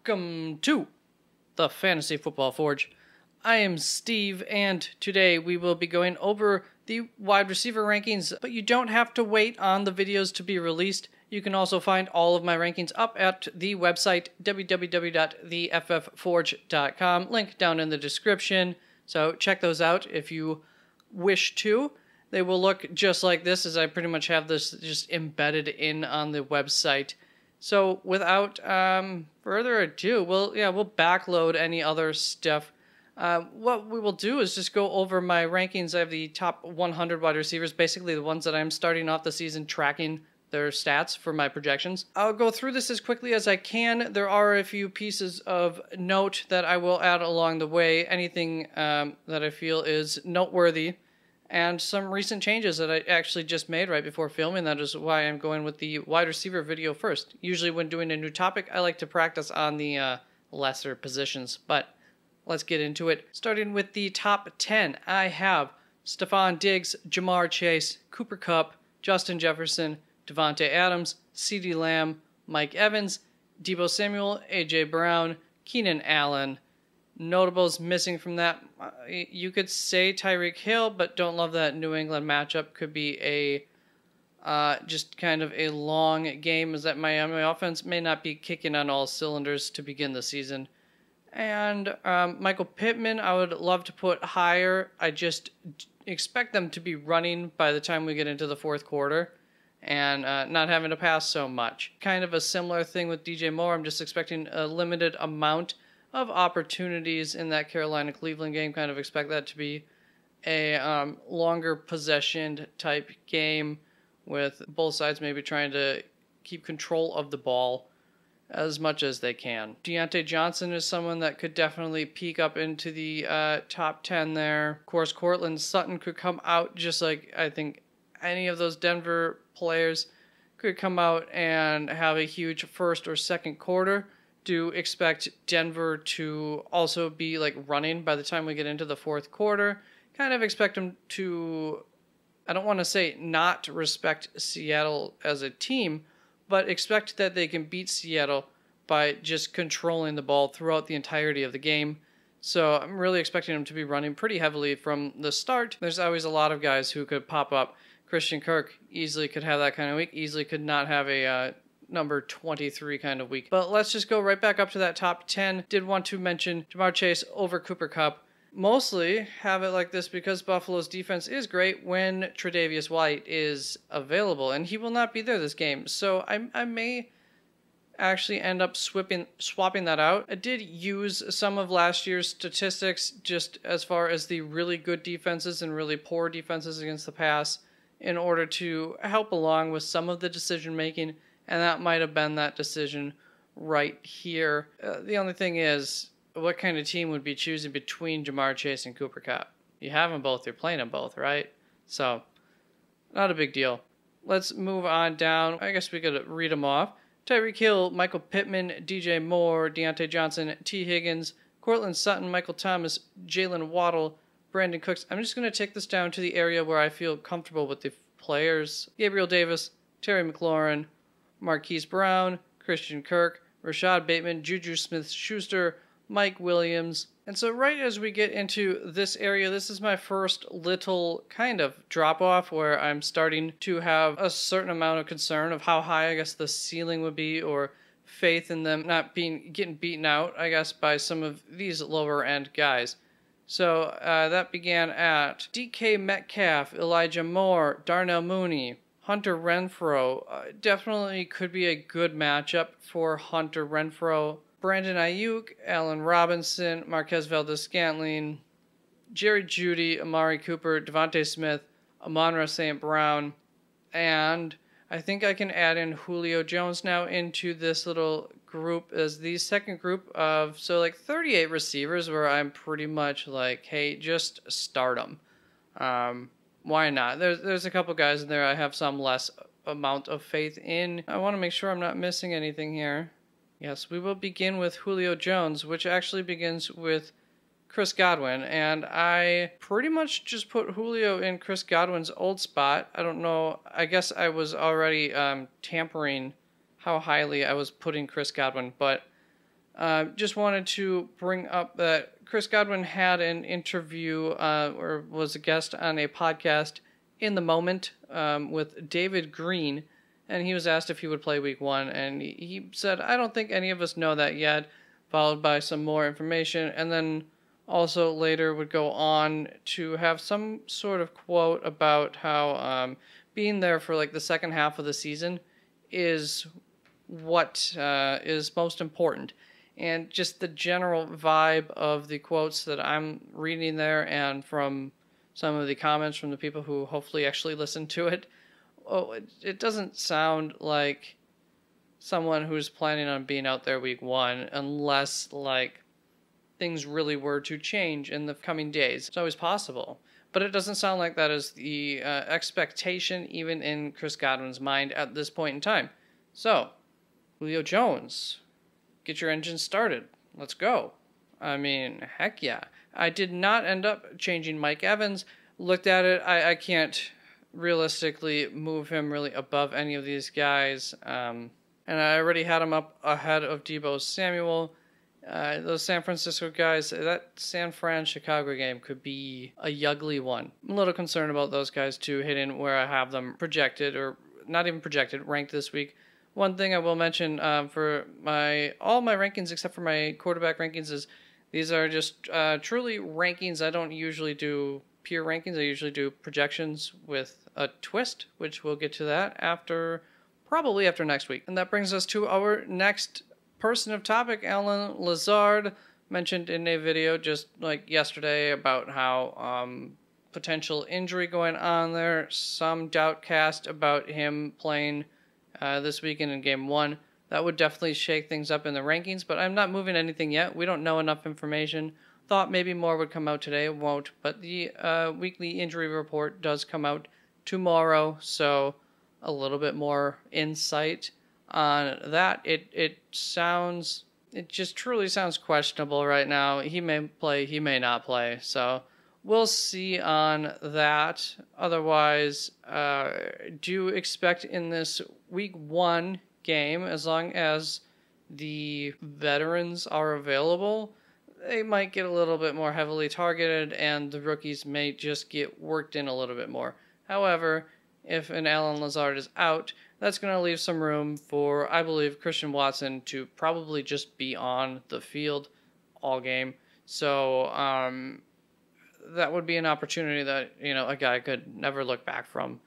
Welcome to the Fantasy Football Forge. I am Steve, and today we will be going over the wide receiver rankings, but you don't have to wait on the videos to be released. You can also find all of my rankings up at the website, www.theFFforge.com, link down in the description. So check those out if you wish to. They will look just like this, as I pretty much have this just embedded in on the website. So without further ado, we'll backload any other stuff. What we will do is just go over my rankings. I have the top 100 wide receivers, basically the ones that I'm starting off the season tracking their stats for my projections. I'll go through this as quickly as I can. There are a few pieces of note that I will add along the way, anything that I feel is noteworthy, and some recent changes that I actually just made right before filming. That is why I'm going with the wide receiver video first. Usually when doing a new topic, I like to practice on the lesser positions, but let's get into it. Starting with the top 10, I have Stephon Diggs, Jamar Chase, Cooper Kupp, Justin Jefferson, Devontae Adams, CeeDee Lamb, Mike Evans, Deebo Samuel, AJ Brown, Keenan Allen. Notables missing from that, you could say Tyreek Hill, but don't love that New England matchup. Could be a just kind of a long game, as that Miami offense may not be kicking on all cylinders to begin the season. And Michael Pittman, I would love to put higher. I just expect them to be running by the time we get into the fourth quarter and not having to pass so much. Kind of a similar thing with DJ Moore. I'm just expecting a limited amount of opportunities in that Carolina-Cleveland game. Kind of expect that to be a longer possession type game with both sides maybe trying to keep control of the ball as much as they can. Deontay Johnson is someone that could definitely peek up into the top 10 there. Of course, Courtland Sutton could come out just like I think any of those Denver players could come out and have a huge first or second quarter. Do expect Denver to also be like running by the time we get into the fourth quarter. Kind of expect them to, I don't want to say not respect Seattle as a team, but expect that they can beat Seattle by just controlling the ball throughout the entirety of the game. So I'm really expecting them to be running pretty heavily from the start. There's always a lot of guys who could pop up. Christian Kirk easily could have that kind of week, easily could not have a number 23 kind of week. But let's just go right back up to that top 10. Did want to mention Jamar Chase over Cooper Kupp. Mostly have it like this because Buffalo's defense is great when Tre'Davious White is available, and he will not be there this game. So I may actually end up swapping that out. I did use some of last year's statistics just as far as the really good defenses and really poor defenses against the pass in order to help along with some of the decision making. And that might have been that decision right here. The only thing is, what kind of team would be choosing between Jamar Chase and Cooper Kupp? You have them both. You're playing them both, right? So, not a big deal. Let's move on down. I guess we could read them off. Tyreek Hill, Michael Pittman, DJ Moore, Deontay Johnson, T. Higgins, Courtland Sutton, Michael Thomas, Jalen Waddle, Brandon Cooks. I'm just going to take this down to the area where I feel comfortable with the players. Gabriel Davis, Terry McLaurin, Marquise Brown, Christian Kirk, Rashad Bateman, Juju Smith-Schuster, Mike Williams. And so right as we get into this area, this is my first little kind of drop-off where I'm starting to have a certain amount of concern of how high I guess the ceiling would be, or faith in them not getting beaten out, I guess, by some of these lower-end guys. So that began at DK Metcalf, Elijah Moore, Darnell Mooney, Hunter Renfrow. Definitely could be a good matchup for Hunter Renfrow. Brandon Ayuk, Allen Robinson, Marquez Valdes-Scantling, Jerry Jeudy, Amari Cooper, Devontae Smith, Amon-Ra St. Brown, and I think I can add in Julio Jones now into this little group as the second group of, so like 38 receivers where I'm pretty much like, hey, just start them. Why not? There's a couple guys in there I have some less amount of faith in. I want to make sure I'm not missing anything here. Yes, we will begin with Julio Jones, which actually begins with Chris Godwin, and I pretty much just put Julio in Chris Godwin's old spot. I don't know, I guess I was already tampering how highly I was putting Chris Godwin, but Just wanted to bring up that Chris Godwin had an interview or was a guest on a podcast in the moment with David Green, and he was asked if he would play week 1, and he said, I don't think any of us know that yet, followed by some more information, and then also later would go on to have some sort of quote about how being there for like the second half of the season is what is most important. And just the general vibe of the quotes that I'm reading there and from some of the comments from the people who hopefully actually listen to it, it doesn't sound like someone who's planning on being out there week 1 unless like things really were to change in the coming days. It's always possible. But it doesn't sound like that is the expectation even in Chris Godwin's mind at this point in time. So, Julio Jones, get your engine started. Let's go. I mean, heck yeah. I did not end up changing Mike Evans. Looked at it. I can't realistically move him really above any of these guys. And I already had him up ahead of Deebo Samuel. Those San Francisco guys, that San Fran-Chicago game could be a ugly one. I'm a little concerned about those guys too, hitting where I have them projected, or not even projected, ranked this week. One thing I will mention for all my rankings except for my quarterback rankings is these are just truly rankings. I don't usually do pure rankings. I usually do projections with a twist, which we'll get to that probably after next week. And that brings us to our next person of topic, Allen Lazard, mentioned in a video just like yesterday about how potential injury going on there. Some doubt cast about him playing this weekend in game 1. That would definitely shake things up in the rankings, but I'm not moving anything yet. We don't know enough information. Thought maybe more would come out today. It won't, but the weekly injury report does come out tomorrow, so a little bit more insight on that. It just truly sounds questionable right now. He may play, he may not play, so we'll see on that. Otherwise, do expect in this week 1 game, as long as the veterans are available, they might get a little bit more heavily targeted and the rookies may just get worked in a little bit more. However, if an Allen Lazard is out, that's going to leave some room for, I believe, Christian Watson to probably just be on the field all game. So that would be an opportunity that, a guy could never look back from.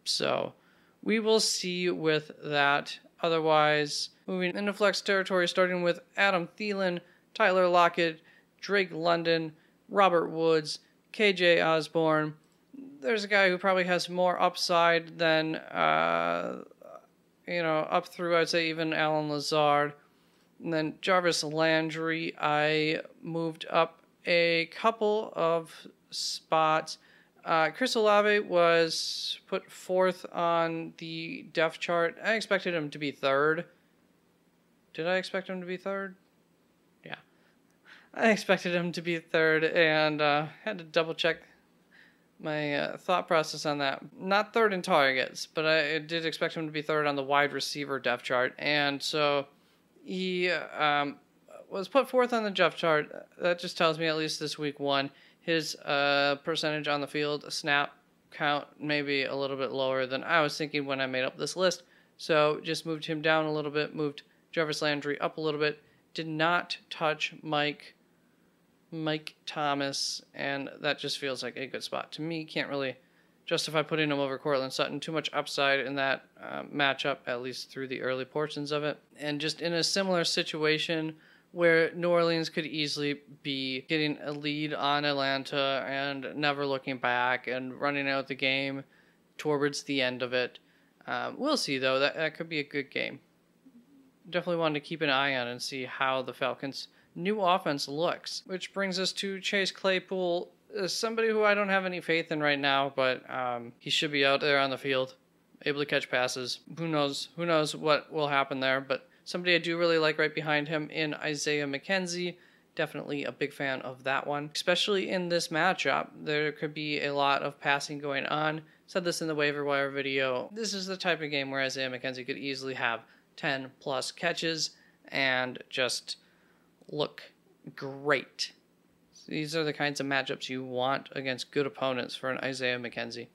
So we will see with that. Otherwise, moving into flex territory, starting with Adam Thielen, Tyler Lockett, Drake London, Robert Woods, KJ Osborne. There's a guy who probably has more upside than, up through, I'd say, even Allen Lazard. And then Jarvis Landry, I moved up a couple of spots. Chris Olave was put 4th on the depth chart. I expected him to be 3rd. Did I expect him to be 3rd? Yeah. I expected him to be 3rd and had to double check my thought process on that. Not 3rd in targets, but I did expect him to be 3rd on the wide receiver depth chart. And so he was put 4th on the depth chart. That just tells me, at least this week 1, his percentage on the field, snap count, maybe a little bit lower than I was thinking when I made up this list. So just moved him down a little bit, moved Jarvis Landry up a little bit. Did not touch Mike Thomas, and that just feels like a good spot to me. Can't really justify putting him over Cortland Sutton. Too much upside in that matchup, at least through the early portions of it. And just in a similar situation where New Orleans could easily be getting a lead on Atlanta and never looking back and running out the game towards the end of it. We'll see, though. That could be a good game. Definitely wanted to keep an eye on and see how the Falcons' new offense looks. Which brings us to Chase Claypool, somebody who I don't have any faith in right now, but he should be out there on the field, able to catch passes. Who knows what will happen there, but somebody I do really like right behind him in Isaiah McKenzie. Definitely a big fan of that one. Especially in this matchup, there could be a lot of passing going on. Said this in the waiver wire video. This is the type of game where Isaiah McKenzie could easily have 10 plus catches and just look great. These are the kinds of matchups you want against good opponents for an Isaiah McKenzie.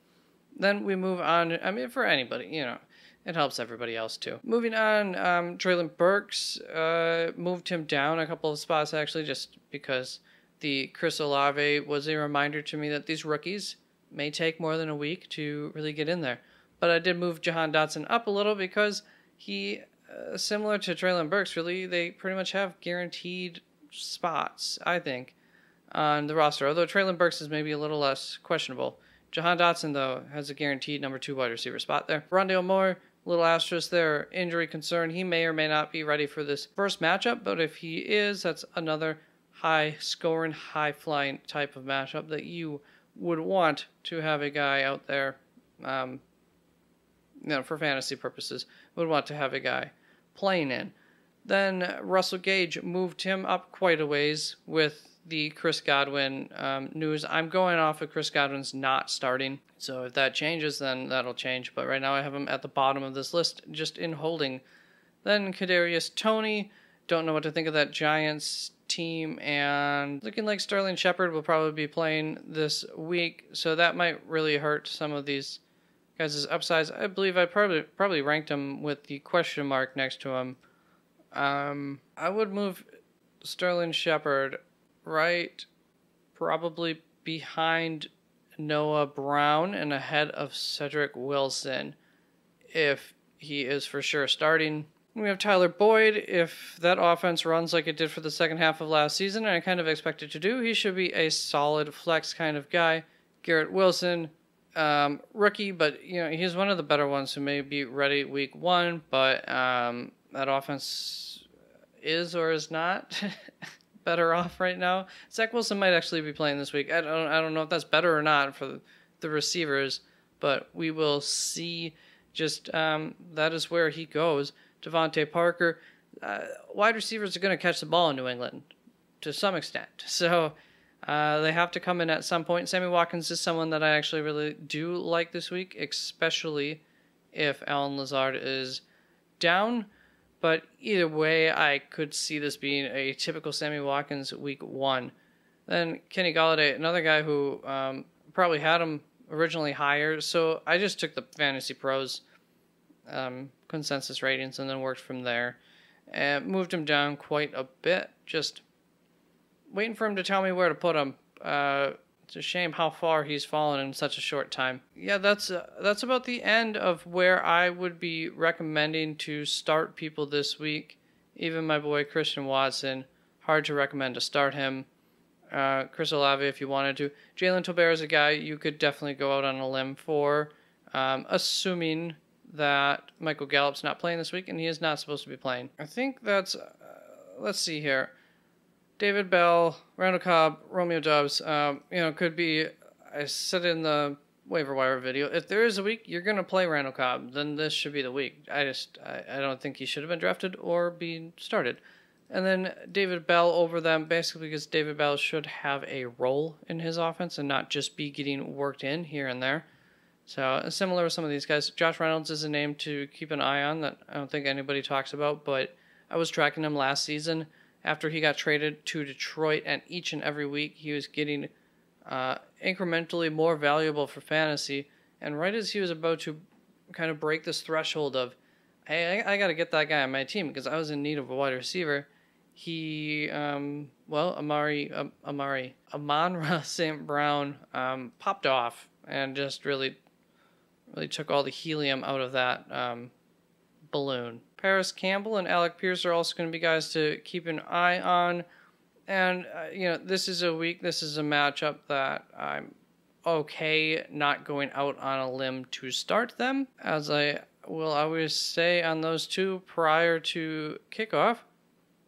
Then we move on. I mean, for anybody, you know, it helps everybody else too. Moving on, Treylon Burks moved him down a couple of spots actually, just because the Chris Olave was a reminder to me that these rookies may take more than a week to really get in there. But I did move Jahan Dotson up a little because he, similar to Treylon Burks, really, they pretty much have guaranteed spots, I think, on the roster. Although Treylon Burks is maybe a little less questionable. Jahan Dotson, though, has a guaranteed number 2 wide receiver spot there. Rondale Moore, little asterisk there, injury concern. He may or may not be ready for this first matchup, but if he is, that's another high-scoring, high-flying type of matchup that you would want to have a guy out there, you know, for fantasy purposes, would want to have a guy playing in. Then Russell Gage moved him up quite a ways with the Chris Godwin news. I'm going off of Chris Godwin's not starting, so if that changes, then that'll change. But right now I have him at the bottom of this list, just in holding. Then Kadarius Toney, don't know what to think of that Giants team, and looking like Sterling Shepard will probably be playing this week, so that might really hurt some of these guys' upsides. I believe I probably ranked him with the question mark next to him. I would move Sterling Shepard right probably behind Noah Brown and ahead of Cedric Wilson if he is for sure starting. We have Tyler Boyd. If that offense runs like it did for the second half of last season, and I kind of expect it to do, he should be a solid flex kind of guy. Garrett Wilson, rookie, but you know, he's one of the better ones who may be ready week 1, but that offense is or is not better off right now. Zach Wilson might actually be playing this week. I don't know if that's better or not for the receivers, but we will see. Just that is where he goes. Devontae Parker, wide receivers are going to catch the ball in New England to some extent, so they have to come in at some point. Sammy Watkins is someone that I actually really do like this week, especially if Allen Lazard is down. But either way, I could see this being a typical Sammy Watkins week 1. Then Kenny Golladay, another guy who probably had him originally higher, so I just took the Fantasy Pros consensus ratings and then worked from there and moved him down quite a bit, just waiting for him to tell me where to put him. It's a shame how far he's fallen in such a short time. Yeah, that's about the end of where I would be recommending to start people this week. Even my boy Christian Watson, hard to recommend to start him. Chris Olave if you wanted to. Jalen Tolbert is a guy you could definitely go out on a limb for, assuming that Michael Gallup's not playing this week, and he is not supposed to be playing. I think that's, let's see here. David Bell, Randall Cobb, Romeo Doubs, could be, I said in the waiver wire video, if there is a week you're going to play Randall Cobb, then this should be the week. I don't think he should have been drafted or be started. And then David Bell over them, basically because David Bell should have a role in his offense and not just be getting worked in here and there. So similar with some of these guys. Josh Reynolds is a name to keep an eye on that I don't think anybody talks about, but I was tracking him last season after he got traded to Detroit, and each and every week he was getting incrementally more valuable for fantasy. And right as he was about to kind of break this threshold of, hey, I got to get that guy on my team because I was in need of a wide receiver, he, Amon-Ra St. Brown popped off and just really took all the helium out of that balloon. Paris Campbell and Alec Pierce are also going to be guys to keep an eye on. And, this is a matchup that I'm okay not going out on a limb to start them. As I will always say on those two prior to kickoff,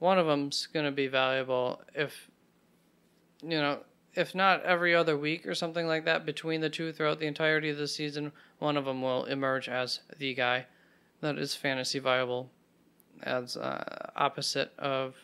one of them's going to be valuable if not every other week or something like that between the two throughout the entirety of the season, one of them will emerge as the guy that is fantasy viable as opposite of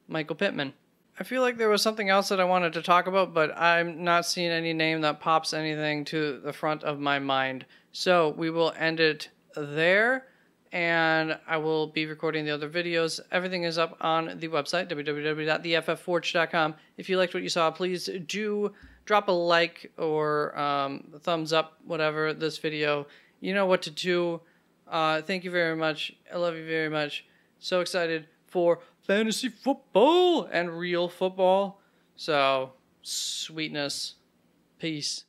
Michael Pittman. I feel like there was something else that I wanted to talk about, but I'm not seeing any name that pops anything to the front of my mind. So we will end it there. and I will be recording the other videos. Everything is up on the website, www.theFFForge.com. If you liked what you saw, please do drop a like or a thumbs up, whatever, this video. You know what to do. Thank you very much. I love you very much. So excited for fantasy football and real football. So, sweetness. Peace.